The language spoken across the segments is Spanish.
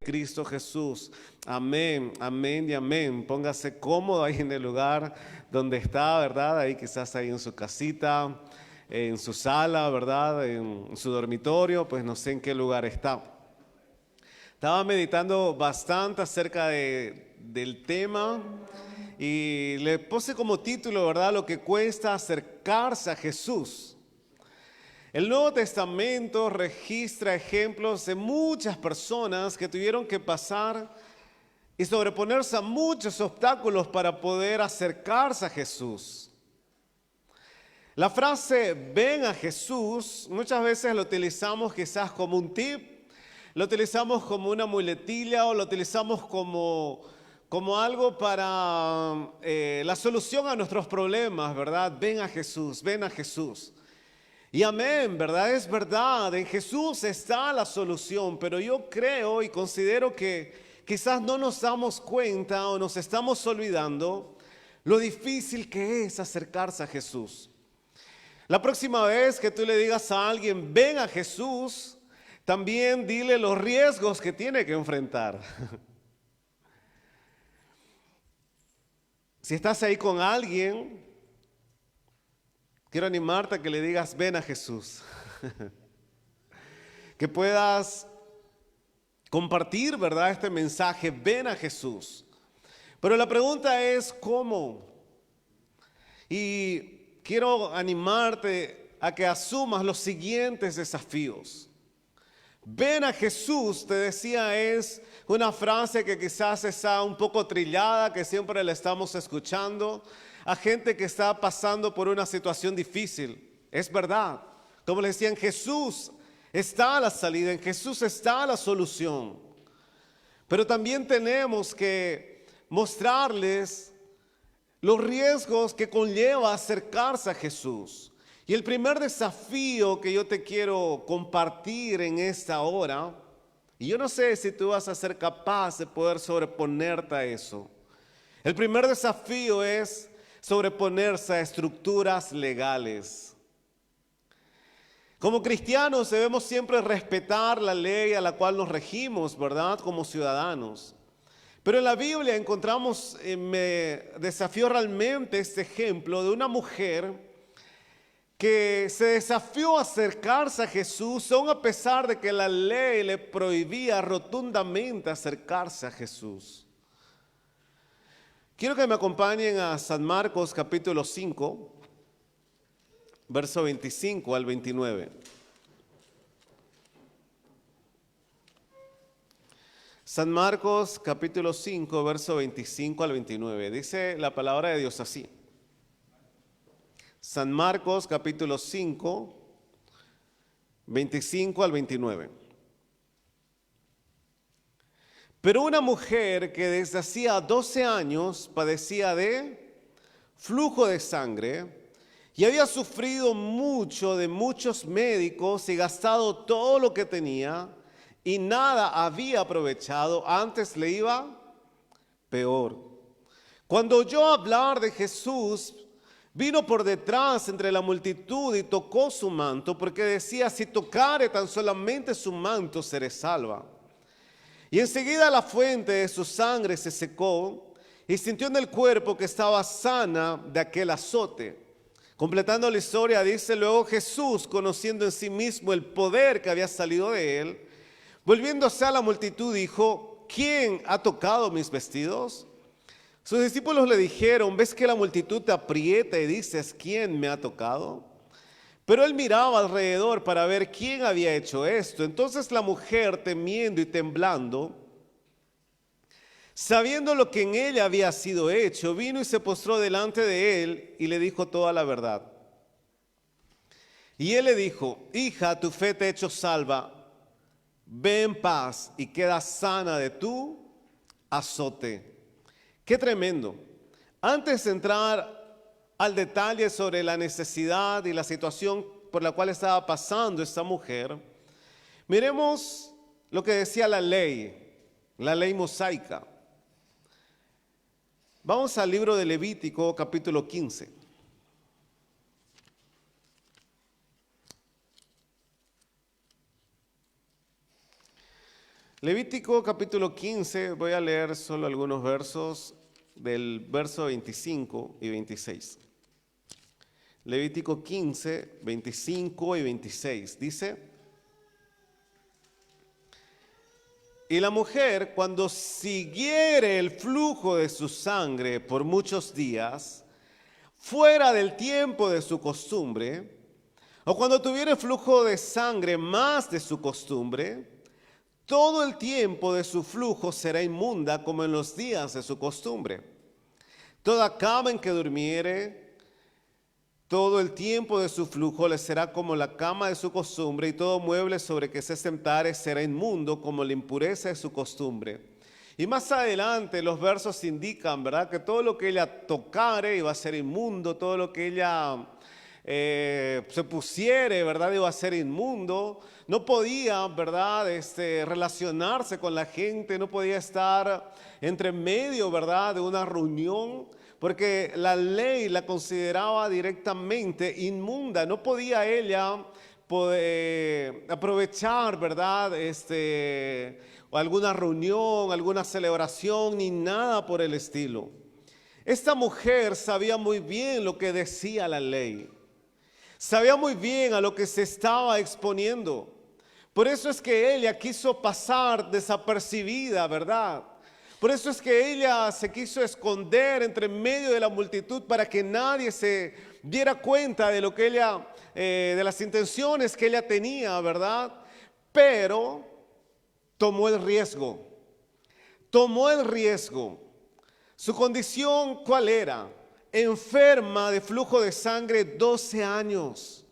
Cristo Jesús. Amén, amén y amén. Póngase cómodo ahí en el lugar donde está, ¿verdad? Ahí quizás ahí en su casita, en su sala, ¿verdad? En su dormitorio, pues no sé en qué lugar está. Estaba meditando bastante acerca del tema y le puse como título, ¿verdad? Lo que cuesta acercarse a Jesús. El Nuevo Testamento registra ejemplos de muchas personas que tuvieron que pasar y sobreponerse a muchos obstáculos para poder acercarse a Jesús. La frase ven a Jesús muchas veces lo utilizamos quizás como un tip, lo utilizamos como una muletilla o lo utilizamos como algo para la solución a nuestros problemas, ¿verdad? Ven a Jesús, ven a Jesús. Y amén, ¿verdad? Es verdad, en Jesús está la solución, pero yo creo y considero que quizás no nos damos cuenta o nos estamos olvidando lo difícil que es acercarse a Jesús. La próxima vez que tú le digas a alguien, ven a Jesús, también dile los riesgos que tiene que enfrentar. Si estás ahí con alguien, quiero animarte a que le digas, ven a Jesús. Que puedas compartir, ¿verdad? Este mensaje, ven a Jesús. Pero la pregunta es, ¿cómo? Y quiero animarte a que asumas los siguientes desafíos. Ven a Jesús, te decía, es una frase que quizás está un poco trillada, que siempre la estamos escuchando a gente que está pasando por una situación difícil. Es verdad. Como les decía, en Jesús está la salida, en Jesús está la solución. Pero también tenemos que mostrarles los riesgos que conlleva acercarse a Jesús. Y el primer desafío que yo te quiero compartir en esta hora, y yo no sé si tú vas a ser capaz de poder sobreponerte a eso. El primer desafío es sobreponerse a estructuras legales. Como cristianos debemos siempre respetar la ley a la cual nos regimos, ¿verdad? Como ciudadanos. Pero en la Biblia encontramos, me desafió realmente este ejemplo de una mujer que se desafió a acercarse a Jesús, aun a pesar de que la ley le prohibía rotundamente acercarse a Jesús. Quiero que me acompañen a San Marcos capítulo 5, verso 25 al 29. San Marcos capítulo 5, verso 25 al 29. Dice la palabra de Dios así. San Marcos capítulo 5, 25 al 29. Pero una mujer que desde hacía 12 años padecía de flujo de sangre y había sufrido mucho de muchos médicos y gastado todo lo que tenía y nada había aprovechado, antes le iba peor. Cuando oyó hablar de Jesús, vino por detrás entre la multitud y tocó su manto, porque decía, si tocare tan solamente su manto, seré salva. Y enseguida la fuente de su sangre se secó y sintió en el cuerpo que estaba sana de aquel azote. Completando la historia, dice, luego Jesús, conociendo en sí mismo el poder que había salido de él, volviéndose a la multitud, dijo, ¿quién ha tocado mis vestidos? Sus discípulos le dijeron, ¿ves que la multitud te aprieta y dices, ¿quién me ha tocado? Pero él miraba alrededor para ver quién había hecho esto. Entonces la mujer, temiendo y temblando, sabiendo lo que en ella había sido hecho, vino y se postró delante de él y le dijo toda la verdad. Y él le dijo, hija, tu fe te ha hecho salva, ve en paz y queda sana de tu azote. Qué tremendo. Antes de entrar al detalle sobre la necesidad y la situación por la cual estaba pasando esta mujer, miremos lo que decía la ley mosaica. Vamos al libro de Levítico, capítulo 15. Levítico capítulo 15, voy a leer solo algunos versos del verso 25 y 26. Levítico 15, 25 y 26 dice: y la mujer, cuando siguiere el flujo de su sangre por muchos días, fuera del tiempo de su costumbre, o cuando tuviere flujo de sangre más de su costumbre, todo el tiempo de su flujo será inmunda como en los días de su costumbre. Toda cama en que durmiere, todo el tiempo de su flujo le será como la cama de su costumbre, y todo mueble sobre que se sentare será inmundo como la impureza de su costumbre. Y más adelante los versos indican, ¿verdad?, que todo lo que ella tocare iba a ser inmundo, todo lo que ella se pusiere, ¿verdad?, iba a ser inmundo. No podía, ¿verdad?, relacionarse con la gente, no podía estar entre medio, ¿verdad?, de una reunión, porque la ley la consideraba directamente inmunda. No podía ella aprovechar, ¿verdad?, alguna reunión, alguna celebración, ni nada por el estilo. Esta mujer sabía muy bien lo que decía la ley. Sabía muy bien a lo que se estaba exponiendo. Por eso es que ella quiso pasar desapercibida, ¿verdad? Por eso es que ella se quiso esconder entre medio de la multitud para que nadie se diera cuenta de lo que ella, de las intenciones que ella tenía, ¿verdad? Pero tomó el riesgo. Tomó el riesgo. Su condición, ¿cuál era? Enferma de flujo de sangre 12 años.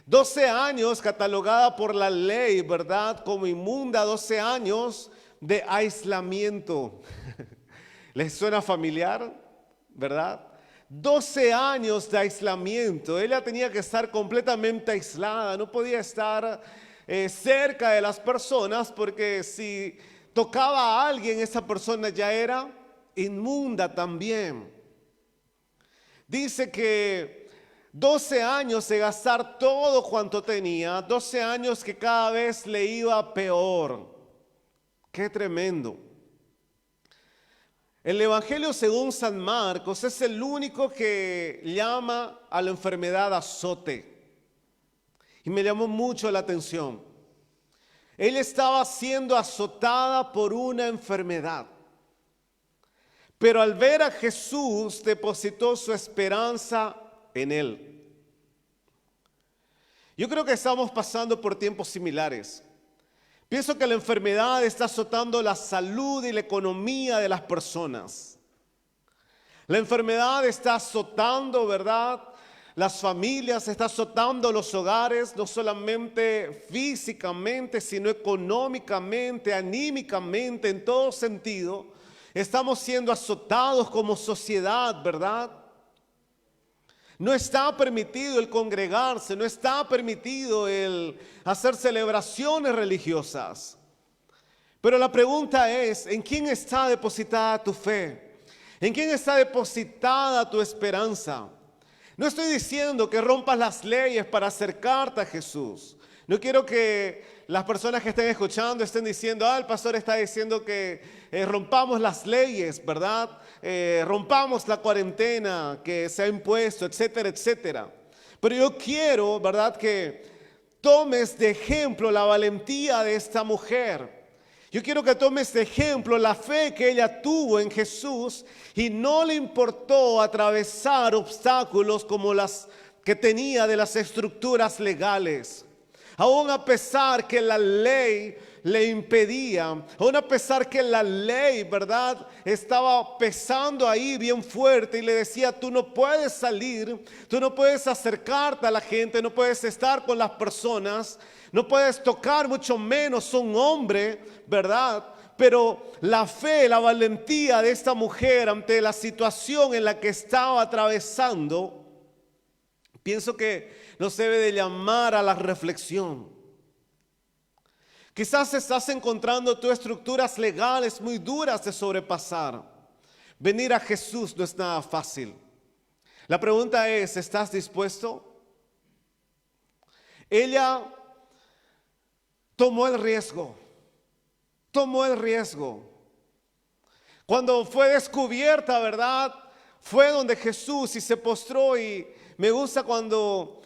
12 años catalogada por la ley, ¿verdad?, como inmunda. 12 años de aislamiento. ¿Les suena familiar? ¿Verdad? 12 años de aislamiento. Ella tenía que estar completamente aislada. No podía estar cerca de las personas, porque si tocaba a alguien, esa persona ya era inmunda también. Dice que 12 años de gastar todo cuanto tenía, 12 años que cada vez le iba peor. ¡Qué tremendo! El Evangelio según San Marcos es el único que llama a la enfermedad azote. Y me llamó mucho la atención. Ella estaba siendo azotada por una enfermedad. Pero al ver a Jesús, depositó su esperanza en Él. Yo creo que estamos pasando por tiempos similares. Pienso que la enfermedad está azotando la salud y la economía de las personas. La enfermedad está azotando, ¿verdad?, las familias, está azotando los hogares, no solamente físicamente, sino económicamente, anímicamente, en todo sentido. Estamos siendo azotados como sociedad, ¿verdad? No está permitido el congregarse, no está permitido el hacer celebraciones religiosas. Pero la pregunta es, ¿en quién está depositada tu fe? ¿En quién está depositada tu esperanza? No estoy diciendo que rompas las leyes para acercarte a Jesús. No quiero que las personas que estén escuchando estén diciendo: el pastor está diciendo que rompamos las leyes, ¿verdad? Rompamos la cuarentena que se ha impuesto, etcétera, etcétera. Pero yo quiero, ¿verdad?, que tomes de ejemplo la valentía de esta mujer. Yo quiero que tomes de ejemplo la fe que ella tuvo en Jesús y no le importó atravesar obstáculos como las que tenía de las estructuras legales. Aún a pesar que la ley le impedía, aún a pesar que la ley, ¿verdad?, estaba pesando ahí bien fuerte y le decía: tú no puedes salir, tú no puedes acercarte a la gente, no puedes estar con las personas, no puedes tocar, mucho menos un hombre, ¿verdad? Pero la fe, la valentía de esta mujer ante la situación en la que estaba atravesando, pienso que nos debe de llamar a la reflexión. Quizás estás encontrando tú estructuras legales muy duras de sobrepasar. Venir a Jesús no es nada fácil. La pregunta es, ¿estás dispuesto? Ella tomó el riesgo. tomó el riesgo. Cuando fue descubierta, ¿verdad? Fue donde Jesús y se postró, y me gusta cuando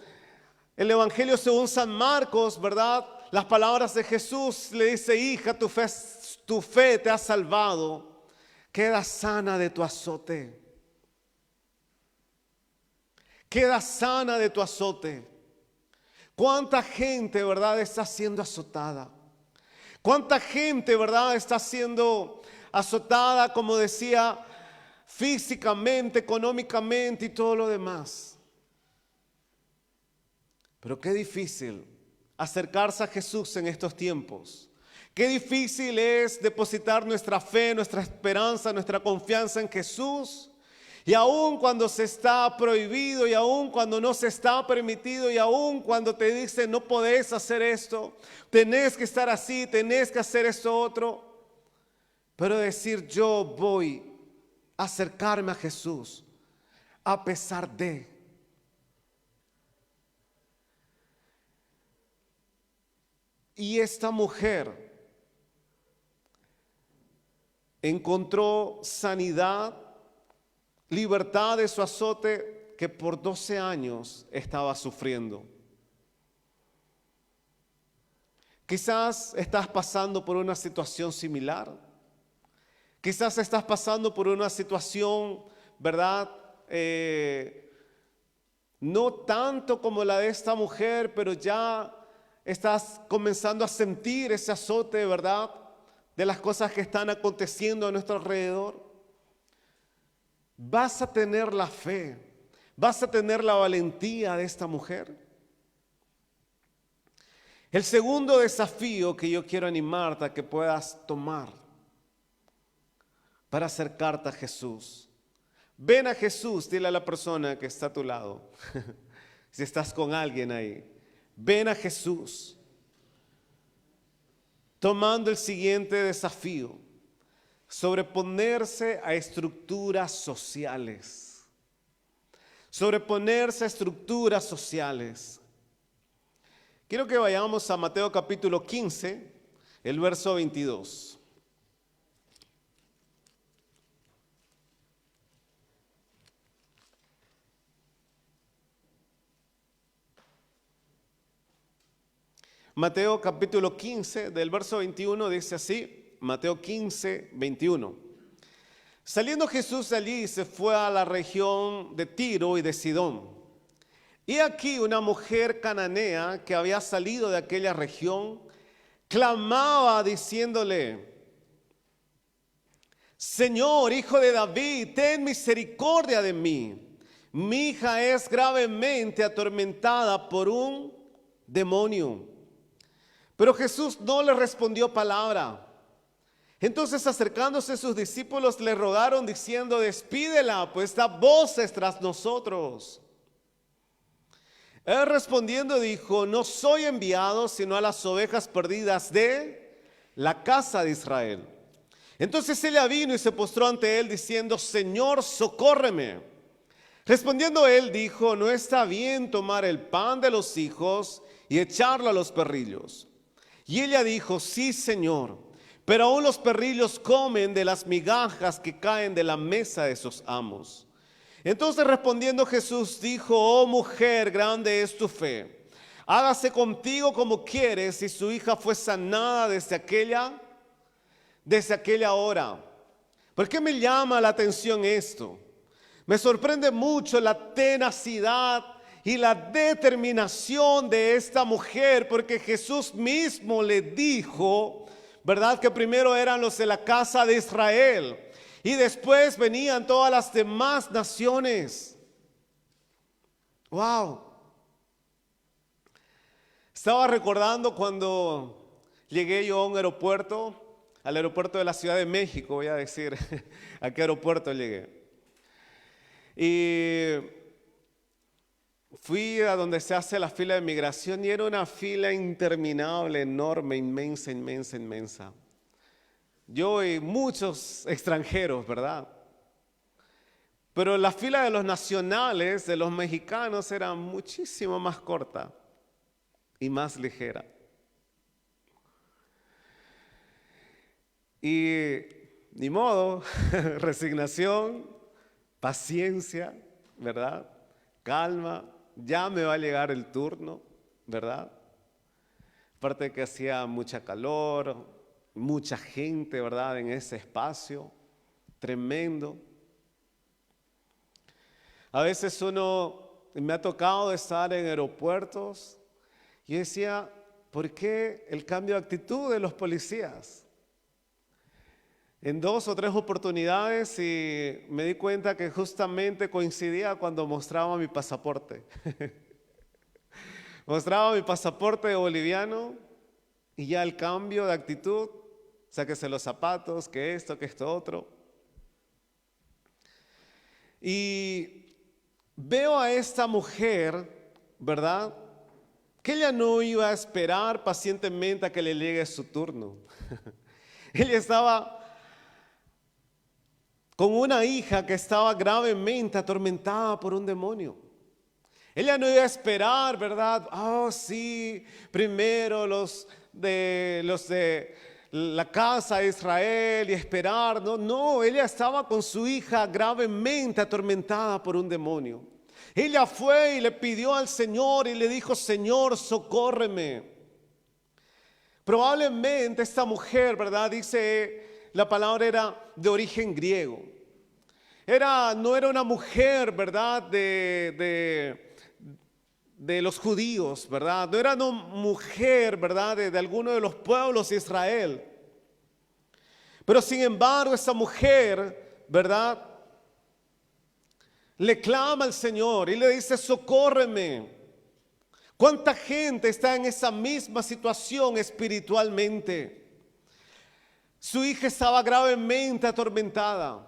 el Evangelio según San Marcos, ¿verdad? Las palabras de Jesús le dice: hija, tu fe te ha salvado, queda sana de tu azote. Queda sana de tu azote. ¿Cuánta gente, verdad, está siendo azotada? ¿Cuánta gente, verdad, está siendo azotada, como decía, físicamente, económicamente y todo lo demás? Pero qué difícil acercarse a Jesús en estos tiempos. Qué difícil es depositar nuestra fe, nuestra esperanza, nuestra confianza en Jesús. Y aun cuando se está prohibido, y aun cuando no se está permitido, y aun cuando te dicen no podés hacer esto, tenés que estar así, tenés que hacer esto otro. Pero decir: yo voy a acercarme a Jesús a pesar de. Y esta mujer encontró sanidad, libertad de su azote que por 12 años estaba sufriendo. Quizás estás pasando por una situación similar. Quizás estás pasando por una situación, ¿verdad? No tanto como la de esta mujer, pero ya estás comenzando a sentir ese azote, ¿verdad? De las cosas que están aconteciendo a nuestro alrededor. Vas a tener la fe, vas a tener la valentía de esta mujer. El segundo desafío que yo quiero animarte a que puedas tomar para acercarte a Jesús. Ven a Jesús, dile a la persona que está a tu lado, si estás con alguien ahí, ven a Jesús, tomando el siguiente desafío: sobreponerse a estructuras sociales. Sobreponerse a estructuras sociales. Quiero que vayamos a Mateo capítulo 15, el verso 22. Mateo capítulo 15, del verso 21, dice así, Mateo 15, 21. Saliendo Jesús de allí, se fue a la región de Tiro y de Sidón. Y aquí una mujer cananea que había salido de aquella región, clamaba diciéndole: Señor, hijo de David, ten misericordia de mí. Mi hija es gravemente atormentada por un demonio. Pero Jesús no le respondió palabra. Entonces, acercándose sus discípulos, le rogaron diciendo: despídela, pues da voces tras nosotros. Él respondiendo dijo: no soy enviado sino a las ovejas perdidas de la casa de Israel. Entonces ella vino y se postró ante él diciendo: Señor, socórreme. Respondiendo él dijo: no está bien tomar el pan de los hijos y echarlo a los perrillos. Y ella dijo: sí, Señor, pero aún los perrillos comen de las migajas que caen de la mesa de sus amos. Entonces respondiendo Jesús dijo: oh mujer, grande es tu fe, hágase contigo como quieres. Y su hija fue sanada desde aquella hora. ¿Por qué me llama la atención esto? Me sorprende mucho la tenacidad y la determinación de esta mujer, porque Jesús mismo le dijo, ¿verdad?, que primero eran los de la casa de Israel y después venían todas las demás naciones. Wow. Estaba recordando cuando llegué yo a un aeropuerto, al aeropuerto de la Ciudad de México, voy a decir a qué aeropuerto llegué. Y fui a donde se hace la fila de migración y era una fila interminable, enorme, inmensa. Yo y muchos extranjeros, ¿verdad? Pero la fila de los nacionales, de los mexicanos, era muchísimo más corta y más ligera. Y ni modo, resignación, paciencia, ¿verdad? Calma, ya me va a llegar el turno, ¿verdad? Aparte de que hacía mucha calor, mucha gente, ¿verdad? En ese espacio, tremendo. A veces me ha tocado estar en aeropuertos y decía, ¿por qué el cambio de actitud de los policías? En 2 o 3 oportunidades y me di cuenta que justamente coincidía cuando mostraba mi pasaporte. Mostraba mi pasaporte boliviano y ya el cambio de actitud, sáquese los zapatos, que esto otro. Y veo a esta mujer, ¿verdad? Que ella no iba a esperar pacientemente a que le llegue su turno. Ella estaba con una hija que estaba gravemente atormentada por un demonio. Ella no iba a esperar, ¿verdad? Sí, primero los de la casa de Israel y esperar. No, ella estaba con su hija gravemente atormentada por un demonio. Ella fue y le pidió al Señor y le dijo, Señor, socórreme. Probablemente esta mujer, ¿verdad? Dice, la palabra era de origen griego. No era una mujer, ¿verdad? De los judíos, ¿verdad? No era una mujer, ¿verdad? De alguno de los pueblos de Israel. Pero sin embargo, esa mujer, ¿verdad? Le clama al Señor y le dice, socórreme. ¿Cuánta gente está en esa misma situación espiritualmente? Su hija estaba gravemente atormentada.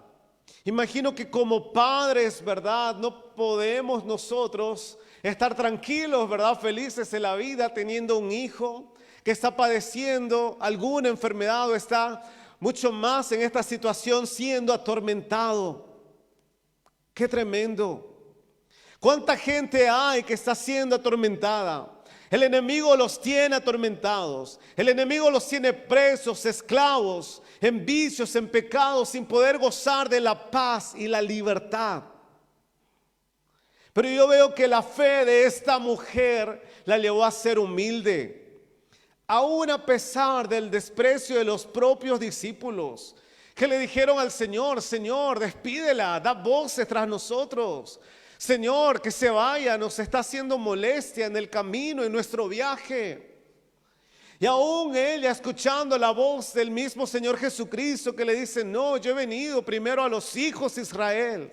Imagino que como padres, ¿verdad? No podemos nosotros estar tranquilos, ¿verdad? Felices en la vida teniendo un hijo que está padeciendo alguna enfermedad o está mucho más en esta situación siendo atormentado. ¡Qué tremendo! ¿Cuánta gente hay que está siendo atormentada? El enemigo los tiene atormentados. El enemigo los tiene presos, esclavos, en vicios, en pecados, sin poder gozar de la paz y la libertad. Pero yo veo que la fe de esta mujer la llevó a ser humilde. Aún a pesar del desprecio de los propios discípulos, que le dijeron al Señor, Señor, despídela, da voces tras nosotros. Señor, que se vaya, nos está haciendo molestia en el camino, en nuestro viaje. Y aún ella, escuchando la voz del mismo Señor Jesucristo, que le dice, no, yo he venido primero a los hijos de Israel.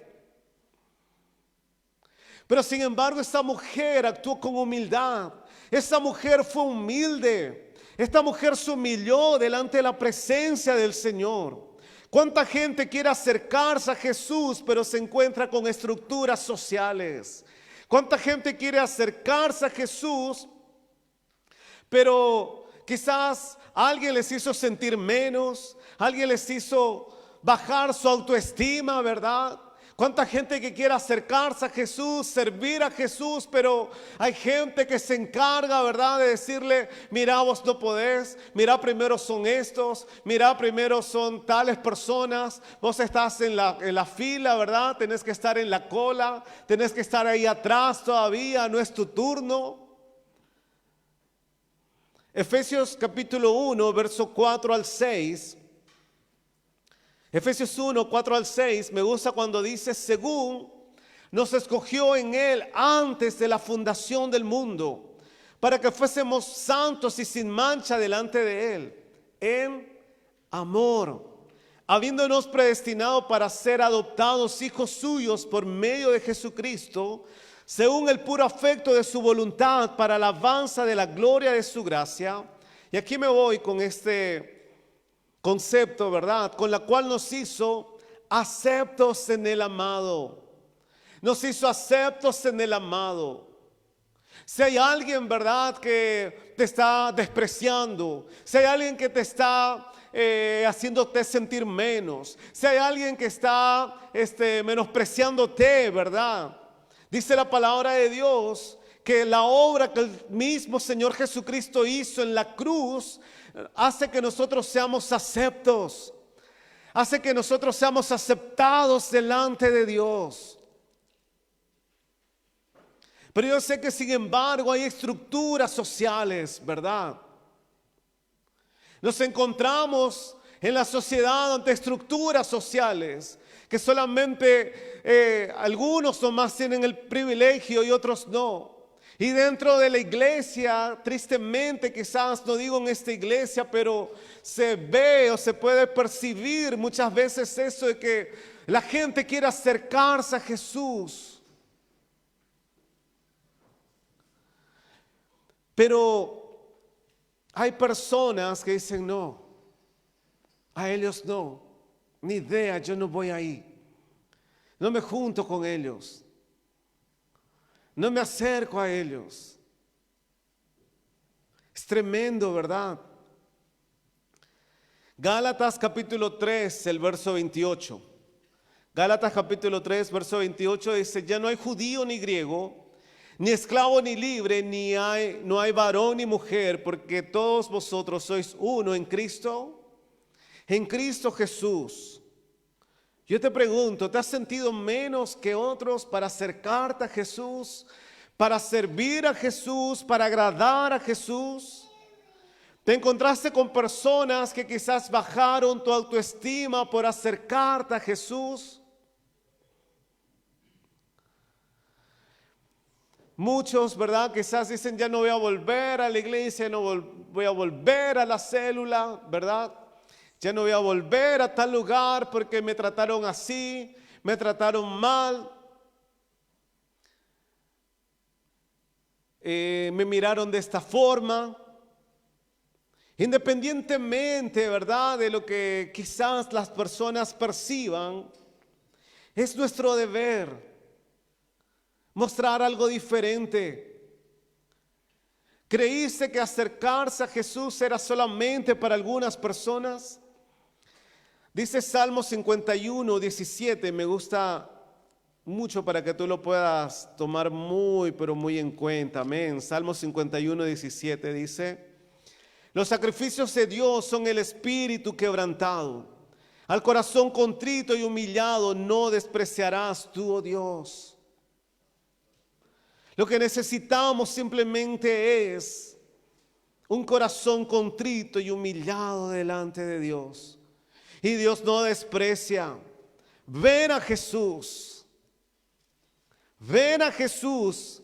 Pero sin embargo, esta mujer actuó con humildad. Esta mujer fue humilde. Esta mujer se humilló delante de la presencia del Señor. ¿Cuánta gente quiere acercarse a Jesús, pero se encuentra con estructuras sociales? ¿Cuánta gente quiere acercarse a Jesús, pero quizás alguien les hizo sentir menos, alguien les hizo bajar su autoestima, ¿verdad? ¿Cuánta gente que quiere acercarse a Jesús, servir a Jesús, pero hay gente que se encarga, ¿verdad?, de decirle, mira, vos no podés, mira, primero son estos, mira, primero son tales personas, vos estás en la fila, ¿verdad? Tenés que estar en la cola, tenés que estar ahí atrás todavía, no es tu turno. Efesios capítulo 1, verso 4 al 6. Efesios 1, 4 al 6, me gusta cuando dice, según nos escogió en Él antes de la fundación del mundo, para que fuésemos santos y sin mancha delante de Él, en amor, habiéndonos predestinado para ser adoptados hijos suyos por medio de Jesucristo, según el puro afecto de su voluntad, para la alabanza de la gloria de su gracia. Y aquí me voy con este concepto, ¿verdad? Con la cual nos hizo aceptos en el amado. Nos hizo aceptos en el amado. Si hay alguien, ¿verdad?, que te está despreciando, si hay alguien que te está haciéndote sentir menos, si hay alguien que está menospreciándote, ¿verdad? Dice la palabra de Dios que la obra que el mismo Señor Jesucristo hizo en la cruz hace que nosotros seamos aceptos, hace que nosotros seamos aceptados delante de Dios. Pero yo sé que sin embargo hay estructuras sociales, ¿verdad? Nos encontramos en la sociedad ante estructuras sociales que solamente algunos nomás tienen el privilegio y otros no. Y dentro de la iglesia, tristemente, quizás no digo en esta iglesia, pero se ve o se puede percibir muchas veces eso de que la gente quiere acercarse a Jesús. Pero hay personas que dicen no, a ellos no, ni idea, yo no voy ahí, no me junto con ellos, no me acerco a ellos. Es tremendo, ¿verdad? Gálatas capítulo 3, el verso 28. Gálatas capítulo 3, verso 28 dice, ya no hay judío ni griego, ni esclavo ni libre, no hay varón ni mujer, porque todos vosotros sois uno en Cristo Jesús. Yo te pregunto, ¿te has sentido menos que otros para acercarte a Jesús, para servir a Jesús, para agradar a Jesús? ¿Te encontraste con personas que quizás bajaron tu autoestima por acercarte a Jesús? Muchos, ¿verdad? Quizás dicen, ya no voy a volver a la iglesia, no voy a volver a la célula, ¿verdad? Ya no voy a volver a tal lugar porque me trataron así, me trataron mal. Me miraron de esta forma. Independientemente, ¿verdad?, de lo que quizás las personas perciban, es nuestro deber mostrar algo diferente. ¿Creíste que acercarse a Jesús era solamente para algunas personas? Dice Salmo 51, 17, me gusta mucho para que tú lo puedas tomar muy, pero muy en cuenta. Amén. Salmo 51, 17 dice, los sacrificios de Dios son el espíritu quebrantado. Al corazón contrito y humillado no despreciarás tú, oh Dios. Lo que necesitamos simplemente es un corazón contrito y humillado delante de Dios. Y Dios no desprecia. Ven a Jesús. Ven a Jesús.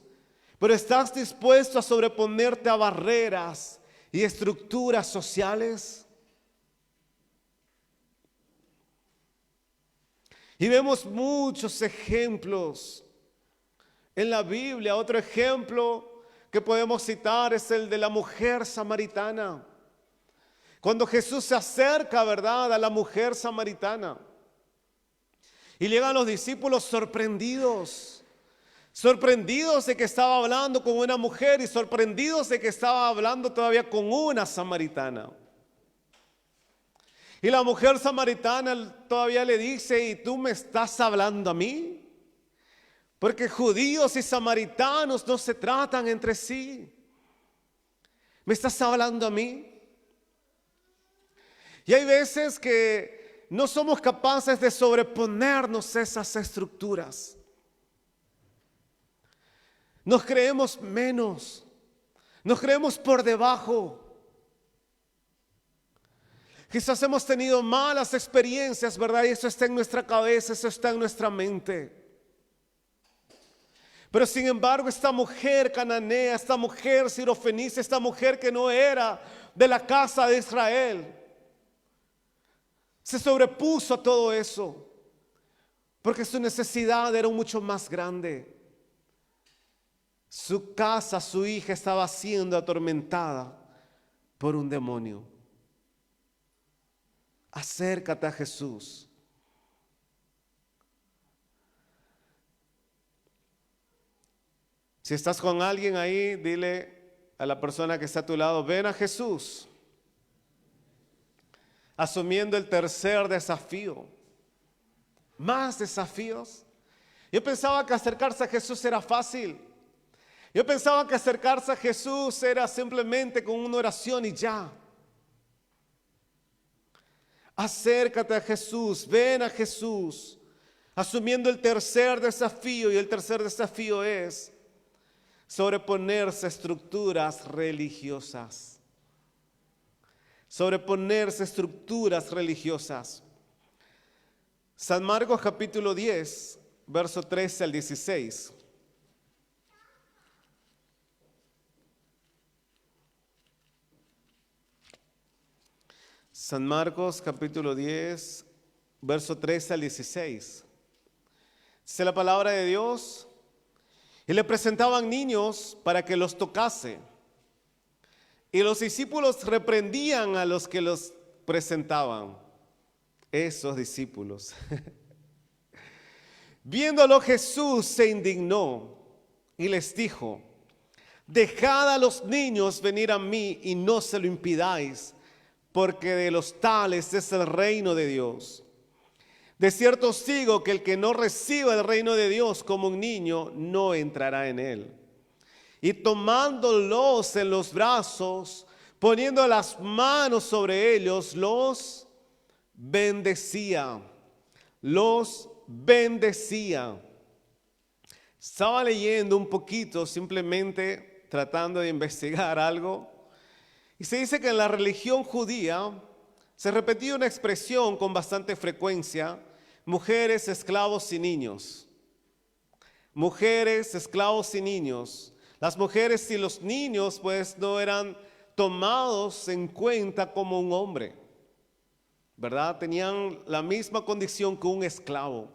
Pero ¿estás dispuesto a sobreponerte a barreras y estructuras sociales? Y vemos muchos ejemplos en la Biblia. Otro ejemplo que podemos citar es el de la mujer samaritana. Cuando Jesús se acerca, ¿verdad?, a la mujer samaritana. Y llegan los discípulos sorprendidos de que estaba hablando con una mujer y sorprendidos de que estaba hablando todavía con una samaritana. Y la mujer samaritana todavía le dice, ¿y tú me estás hablando a mí? Porque judíos y samaritanos no se tratan entre sí. ¿Me estás hablando a mí? Y hay veces que no somos capaces de sobreponernos a esas estructuras. Nos creemos menos, nos creemos por debajo. Quizás hemos tenido malas experiencias, ¿verdad? Y eso está en nuestra cabeza, eso está en nuestra mente. Pero sin embargo, esta mujer cananea, esta mujer sirofenicia, esta mujer que no era de la casa de Israel, se sobrepuso a todo eso, porque su necesidad era mucho más grande. Su casa, su hija estaba siendo atormentada por un demonio. Acércate a Jesús. Si estás con alguien ahí, dile a la persona que está a tu lado, ven a Jesús. Asumiendo el tercer desafío. Más desafíos. Yo pensaba que acercarse a Jesús era fácil. Yo pensaba que acercarse a Jesús era simplemente con una oración y ya. Acércate a Jesús, ven a Jesús, asumiendo el tercer desafío, y el tercer desafío es sobreponerse a estructuras religiosas. Sobreponerse a estructuras religiosas. San Marcos capítulo 10, verso 13 al 16. San Marcos capítulo 10, verso 13 al 16. Dice la palabra de Dios: y le presentaban niños para que los tocase. Y los discípulos reprendían a los que los presentaban. Esos discípulos. Viéndolo, Jesús se indignó y les dijo: dejad a los niños venir a mí y no se lo impidáis, porque de los tales es el reino de Dios. De cierto os digo que el que no reciba el reino de Dios como un niño, no entrará en él. Y tomándolos en los brazos, poniendo las manos sobre ellos, los bendecía. Los bendecía. Estaba leyendo un poquito, simplemente tratando de investigar algo. Y se dice que en la religión judía se repetía una expresión con bastante frecuencia: mujeres, esclavos y niños. Mujeres, esclavos y niños. Las mujeres y los niños pues no eran tomados en cuenta como un hombre, ¿verdad? Tenían la misma condición que un esclavo.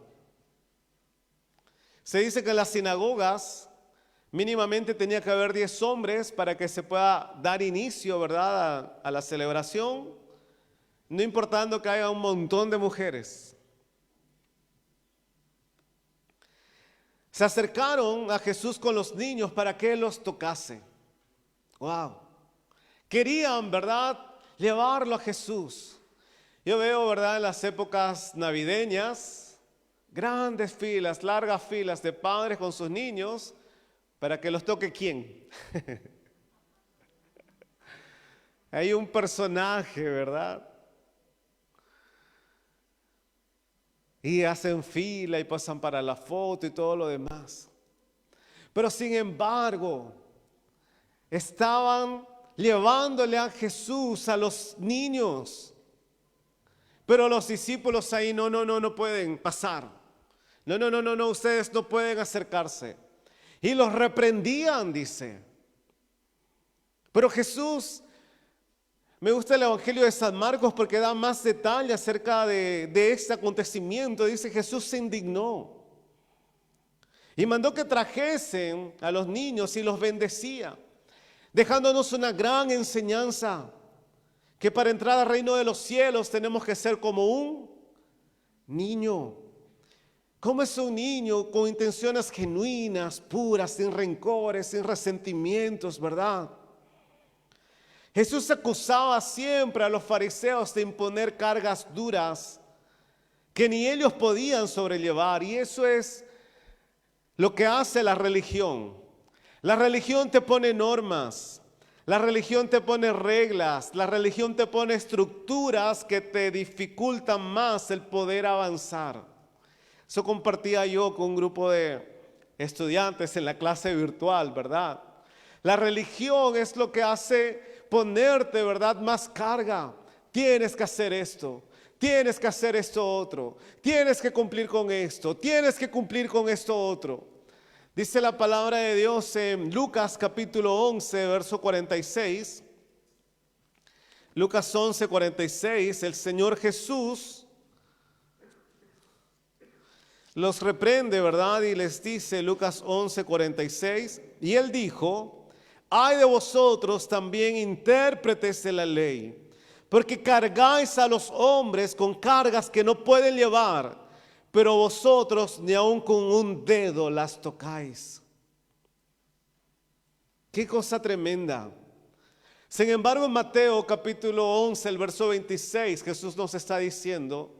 Se dice que en las sinagogas mínimamente tenía que haber 10 hombres para que se pueda dar inicio, ¿verdad?, a la celebración, no importando que haya un montón de mujeres. Se acercaron a Jesús con los niños para que Él los tocase. Wow. Querían, ¿verdad?, llevarlo a Jesús. Yo veo, ¿verdad?, en las épocas navideñas, grandes filas, largas filas de padres con sus niños para que los toque ¿quién? Hay un personaje, ¿verdad? Y hacen fila y pasan para la foto y todo lo demás. Pero sin embargo, estaban llevándole a Jesús a los niños. Pero los discípulos ahí no pueden pasar. No, ustedes no pueden acercarse. Y los reprendían, dice. Pero Jesús, me gusta el Evangelio de San Marcos porque da más detalle acerca de este acontecimiento. Dice: Jesús se indignó y mandó que trajesen a los niños y los bendecía, dejándonos una gran enseñanza, que para entrar al reino de los cielos tenemos que ser como un niño. ¿Cómo es un niño? Con intenciones genuinas, puras, sin rencores, sin resentimientos, ¿verdad? Jesús acusaba siempre a los fariseos de imponer cargas duras que ni ellos podían sobrellevar, y eso es lo que hace la religión. La religión te pone normas, la religión te pone reglas, la religión te pone estructuras que te dificultan más el poder avanzar. Eso compartía yo con un grupo de estudiantes en la clase virtual, ¿verdad? La religión es lo que hace ponerte, ¿verdad?, más carga. Tienes que hacer esto, tienes que hacer esto otro, tienes que cumplir con esto, tienes que cumplir con esto otro. Dice la palabra de Dios en Lucas capítulo 11, verso 46. Lucas 11, 46, el Señor Jesús los reprende, ¿verdad? Y les dice, Lucas 11, 46, y Él dijo: ay de vosotros también, intérpretes de la ley, porque cargáis a los hombres con cargas que no pueden llevar, pero vosotros ni aun con un dedo las tocáis. Qué cosa tremenda. Sin embargo, en Mateo capítulo 11, el verso 26, Jesús nos está diciendo: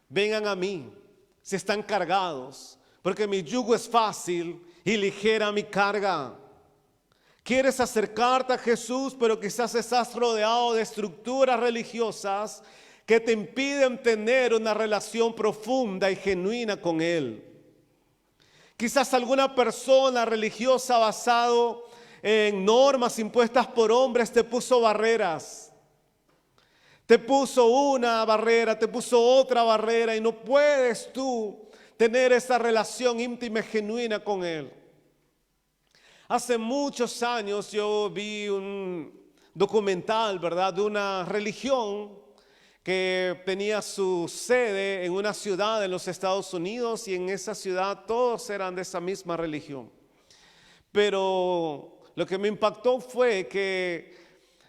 vengan a mí si están cargados, porque mi yugo es fácil y ligera mi carga. Quieres acercarte a Jesús, pero quizás estás rodeado de estructuras religiosas que te impiden tener una relación profunda y genuina con Él. Quizás alguna persona religiosa basado en normas impuestas por hombres te puso barreras. Te puso una barrera, te puso otra barrera y no puedes tú tener esa relación íntima y genuina con Él. Hace muchos años yo vi un documental, ¿verdad?, de una religión que tenía su sede en una ciudad en los Estados Unidos y en esa ciudad todos eran de esa misma religión. Pero lo que me impactó fue que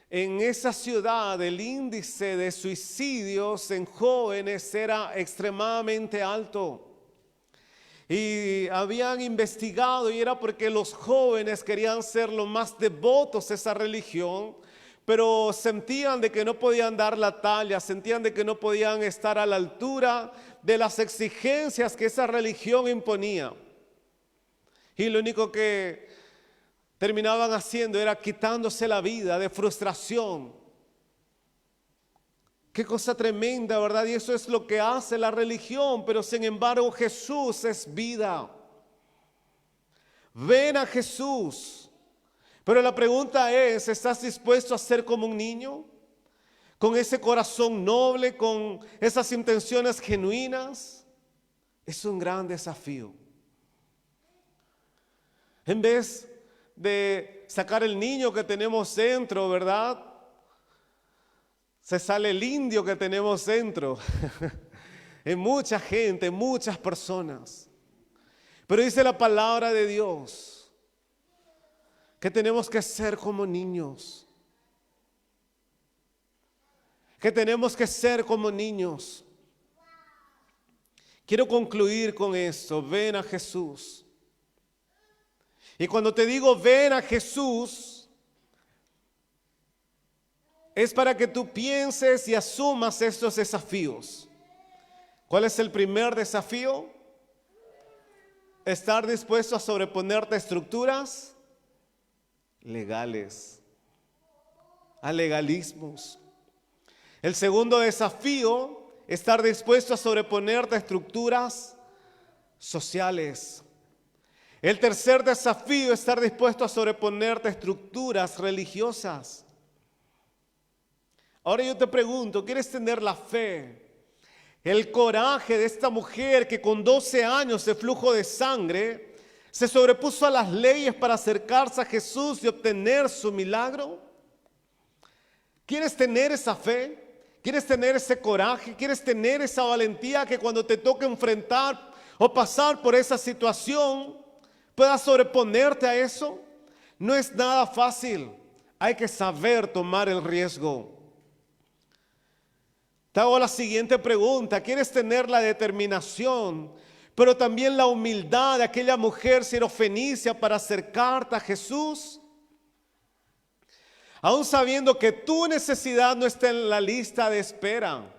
en esa ciudad el índice de suicidios en jóvenes era extremadamente alto. Y habían investigado y era porque los jóvenes querían ser los más devotos a esa religión, pero sentían de que no podían dar la talla, sentían de que no podían estar a la altura de las exigencias que esa religión imponía. Y lo único que terminaban haciendo era quitándose la vida de frustración. Qué cosa tremenda, ¿verdad? Y eso es lo que hace la religión, pero sin embargo Jesús es vida. Ven a Jesús. Pero la pregunta es, ¿estás dispuesto a ser como un niño? Con ese corazón noble, con esas intenciones genuinas. Es un gran desafío. En vez de sacar el niño que tenemos dentro, ¿verdad?, se sale el indio que tenemos dentro. En mucha gente, en muchas personas. Pero dice la palabra de Dios que tenemos que ser como niños. Que tenemos que ser como niños. Quiero concluir con esto. Ven a Jesús. Y cuando te digo ven a Jesús, es para que tú pienses y asumas estos desafíos. ¿Cuál es el primer desafío? Estar dispuesto a sobreponerte a estructuras legales, a legalismos. El segundo desafío, estar dispuesto a sobreponerte a estructuras sociales. El tercer desafío, estar dispuesto a sobreponerte a estructuras religiosas. Ahora yo te pregunto, ¿quieres tener la fe, el coraje de esta mujer que con 12 años de flujo de sangre se sobrepuso a las leyes para acercarse a Jesús y obtener su milagro? ¿Quieres tener esa fe? ¿Quieres tener ese coraje? ¿Quieres tener esa valentía que cuando te toque enfrentar o pasar por esa situación puedas sobreponerte a eso? No es nada fácil. Hay que saber tomar el riesgo. Te hago la siguiente pregunta. ¿Quieres tener la determinación, pero también la humildad de aquella mujer sirofenicia para acercarte a Jesús? Aún sabiendo que tu necesidad no está en la lista de espera.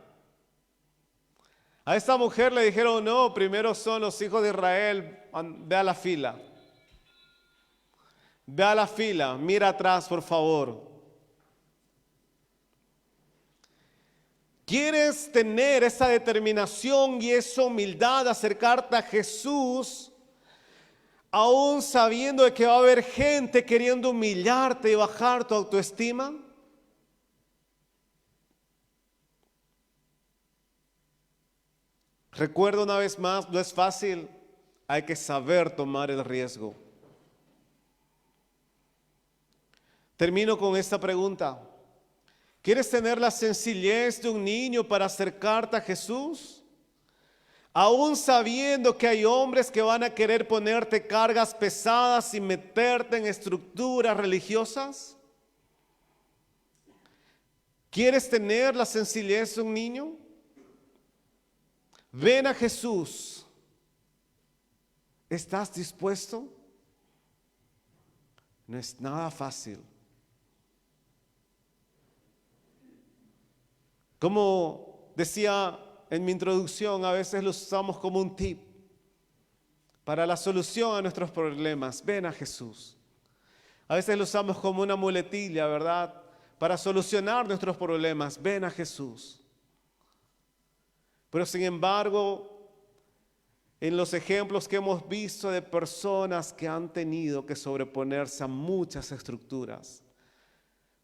A esta mujer le dijeron, no, primero son los hijos de Israel, ve a la fila. Ve a la fila, mira atrás por favor. ¿Quieres tener esa determinación y esa humildad de acercarte a Jesús, aún sabiendo de que va a haber gente queriendo humillarte y bajar tu autoestima? Recuerda una vez más, no es fácil, hay que saber tomar el riesgo. Termino con esta pregunta. ¿Quieres tener la sencillez de un niño para acercarte a Jesús? Aún sabiendo que hay hombres que van a querer ponerte cargas pesadas y meterte en estructuras religiosas. ¿Quieres tener la sencillez de un niño? Ven a Jesús. ¿Estás dispuesto? No es nada fácil. Como decía en mi introducción, a veces lo usamos como un tip para la solución a nuestros problemas. Ven a Jesús. A veces lo usamos como una muletilla, ¿verdad? Para solucionar nuestros problemas. Ven a Jesús. Pero sin embargo, en los ejemplos que hemos visto de personas que han tenido que sobreponerse a muchas estructuras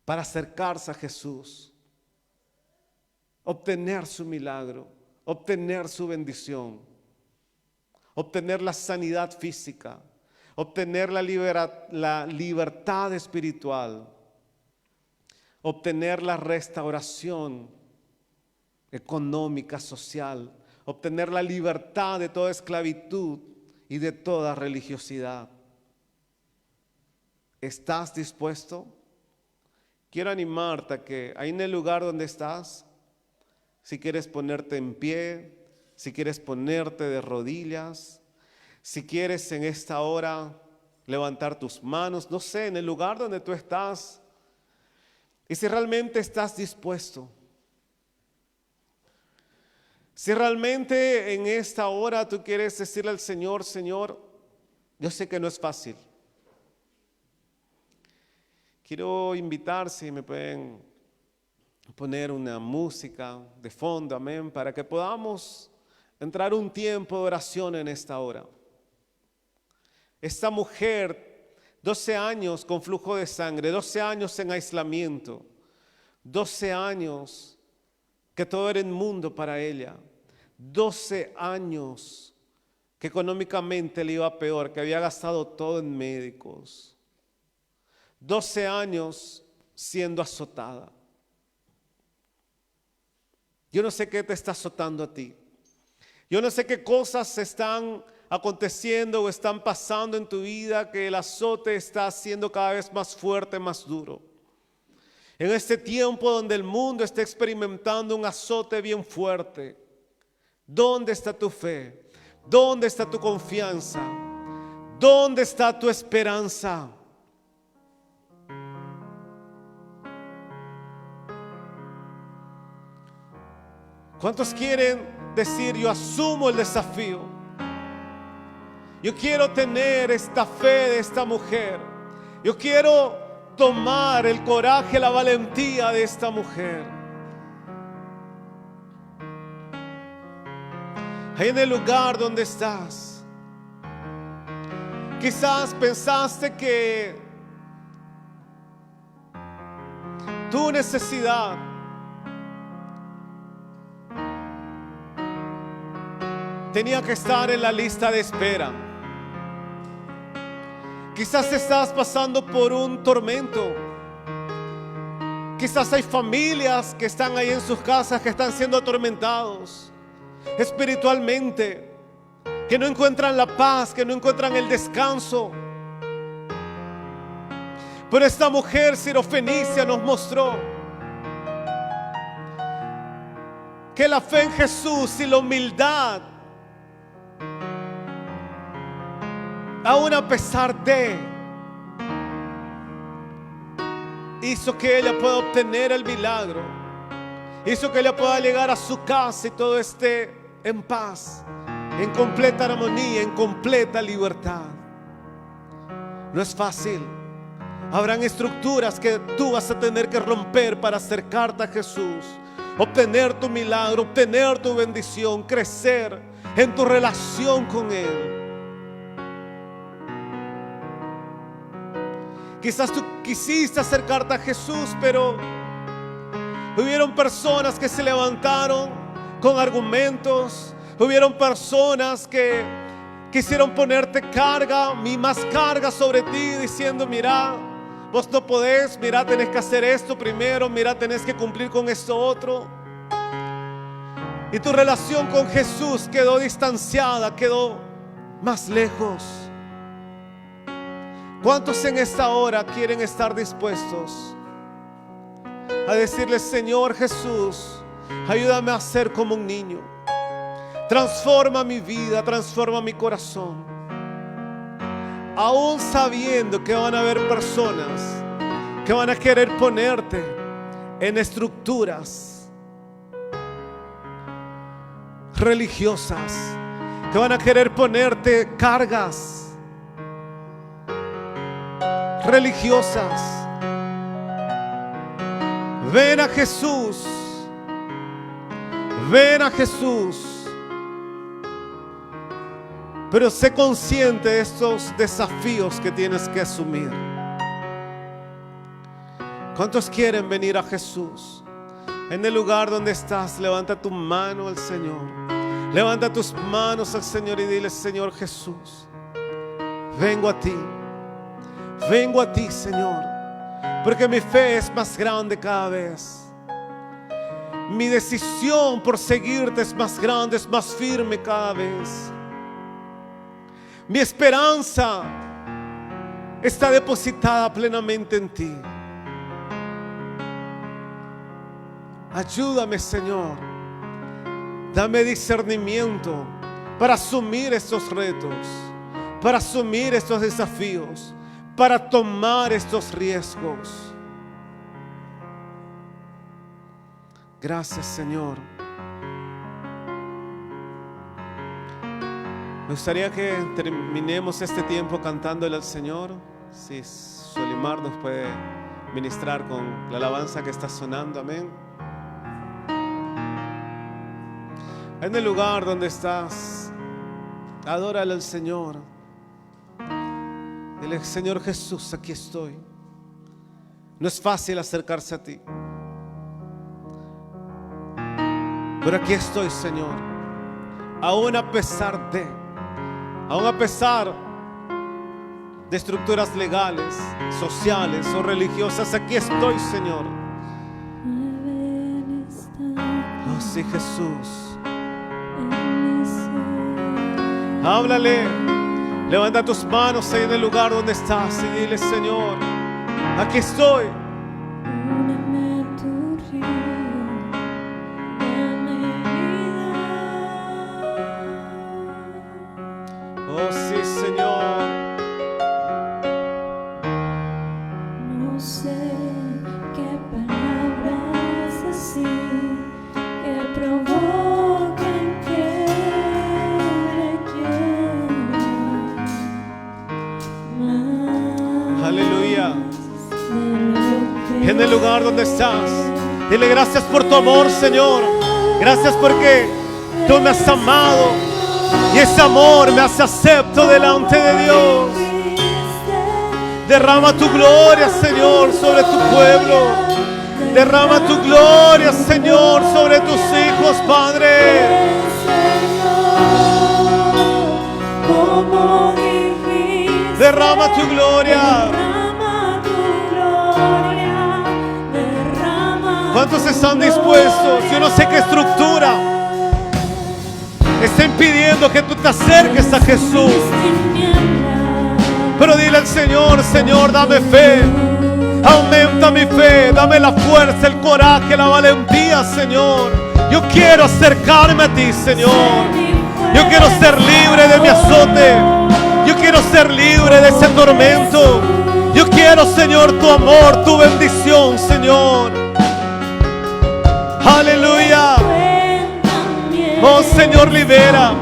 para acercarse a Jesús, obtener su milagro, obtener su bendición, obtener la sanidad física, obtener la libertad espiritual, obtener la restauración económica, social, obtener la libertad de toda esclavitud y de toda religiosidad. ¿Estás dispuesto? Quiero animarte a que ahí en el lugar donde estás, si quieres ponerte en pie, si quieres ponerte de rodillas, si quieres en esta hora levantar tus manos, no sé, en el lugar donde tú estás, y si realmente estás dispuesto, si realmente en esta hora tú quieres decirle al Señor, Señor, yo sé que no es fácil. Quiero invitar, si me pueden poner una música de fondo, amén, para que podamos entrar un tiempo de oración en esta hora. Esta mujer, 12 años con flujo de sangre, 12 años en aislamiento, 12 años que todo era inmundo para ella, 12 años que económicamente le iba peor, que había gastado todo en médicos, 12 años siendo azotada. Yo no sé qué te está azotando a ti. Yo no sé qué cosas están aconteciendo o están pasando en tu vida, que el azote está siendo cada vez más fuerte, más duro. En este tiempo donde el mundo está experimentando un azote bien fuerte, ¿dónde está tu fe? ¿Dónde está tu confianza? ¿Dónde está tu esperanza? ¿Cuántos quieren decir, yo asumo el desafío? Yo quiero tener esta fe de esta mujer. Yo quiero tomar el coraje, la valentía de esta mujer. Ahí en el lugar donde estás, quizás pensaste que tu necesidad tenía que estar en la lista de espera. Quizás estás pasando por un tormento. Quizás hay familias que están ahí en sus casas que están siendo atormentados espiritualmente, que no encuentran la paz, que no encuentran el descanso. Pero esta mujer sirofenicia nos mostró que la fe en Jesús y la humildad, aún a pesar de, hizo que ella pueda obtener el milagro, hizo que ella pueda llegar a su casa y todo esté en paz, en completa armonía, en completa libertad. No es fácil. Habrán estructuras que tú vas a tener que romper para acercarte a Jesús, obtener tu milagro, obtener tu bendición, crecer en tu relación con Él. Quizás tú quisiste acercarte a Jesús, pero hubieron personas que se levantaron con argumentos. Hubieron personas que quisieron ponerte carga, más carga sobre ti, diciendo, mira, vos no podés, mira, tenés que hacer esto primero, mira, tenés que cumplir con esto otro. Y tu relación con Jesús quedó distanciada, quedó más lejos. ¿Cuántos en esta hora quieren estar dispuestos a decirle, Señor Jesús, ayúdame a ser como un niño? Transforma mi vida, transforma mi corazón. Aún sabiendo que van a haber personas que van a querer ponerte en estructuras religiosas, que van a querer ponerte cargas religiosas. Ven a Jesús, Ven a Jesús. Pero sé consciente de estos desafíos que tienes que asumir. ¿Cuántos quieren venir a Jesús? En el lugar donde estás, levanta tu mano al Señor. Levanta tus manos al Señor y dile: Señor Jesús, vengo a ti. Vengo a ti, Señor, porque mi fe es más grande cada vez. Mi decisión por seguirte es más grande, es más firme cada vez. Mi esperanza está depositada plenamente en ti. Ayúdame, Señor. Dame discernimiento para asumir estos retos, para asumir estos desafíos, para tomar estos riesgos. Gracias, Señor. Me gustaría que terminemos este tiempo cantándole al Señor. Si Solimar nos puede ministrar con la alabanza que está sonando. Amén. En el lugar donde estás, adórale al Señor. Dile: Señor Jesús, aquí estoy. No es fácil acercarse a ti, pero aquí estoy, Señor. Aún a pesar de estructuras legales, sociales o religiosas, aquí estoy, Señor. Oh sí, Jesús. Háblale. Levanta tus manos ahí en el lugar donde estás y dile: Señor, aquí estoy. Oh sí, Señor. No sé qué palabras decir que provoquen que me quieras más. Aleluya. En el lugar donde estás, dile: gracias por tu amor, Señor. Gracias porque tú me has amado y ese amor me hace acepto delante de Dios. Derrama tu gloria, Señor, sobre tu pueblo. Derrama tu gloria, Señor, sobre tus hijos, Padre. Derrama tu gloria. ¿Cuántos están dispuestos? Yo no sé qué estructura está impidiendo que tú te acerques a Jesús, pero dile al Señor: Señor, dame fe, aumenta mi fe, dame la fuerza, el coraje, la valentía, Señor. Yo quiero acercarme a ti, Señor. Yo quiero ser libre de mi azote. Yo quiero ser libre de ese tormento. Yo quiero, Señor, tu amor, tu bendición, Señor. Aleluya. Oh Señor, libera.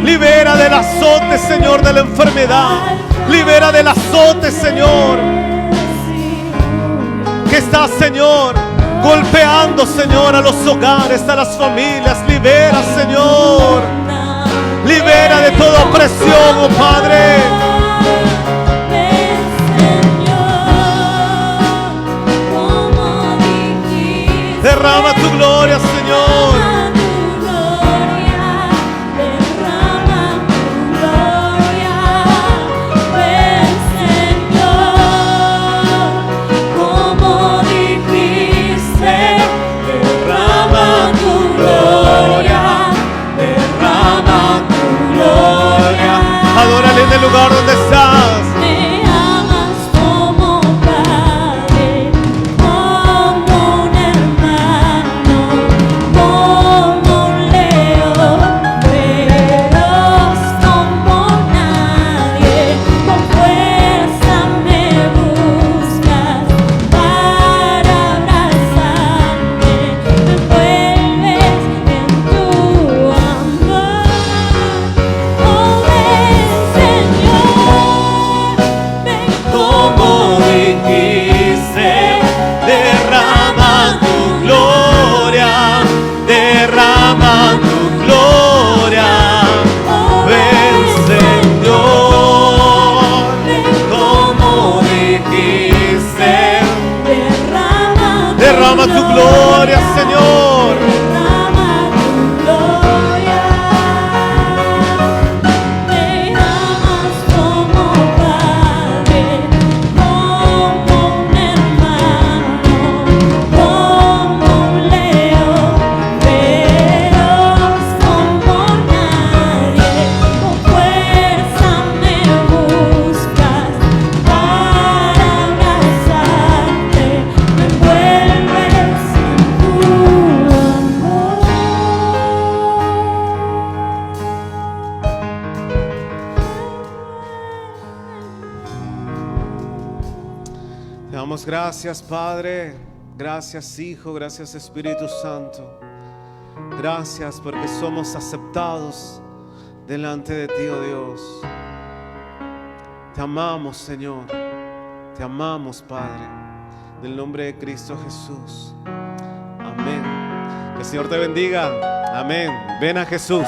Libera del azote, Señor, de la enfermedad. Libera del azote, Señor, que está, Señor, golpeando, Señor, a los hogares, a las familias. Libera, Señor. Libera de toda opresión, oh Padre. Derrama tu gloria, Señor. gloria, Señor. Derrama tu gloria. Me amas como Padre, como un hermano, como un león feroz, como nadie. Con fuerza me buscas para abrazarte, me envuelves en tu amor. Te damos gracias, Padre. Gracias, Hijo. Gracias, Espíritu Santo. Gracias porque somos aceptados delante de ti, oh Dios. Te amamos, Señor. Te amamos, Padre. En el nombre de Cristo Jesús. Amén. Que el Señor te bendiga. Amén. Ven a Jesús.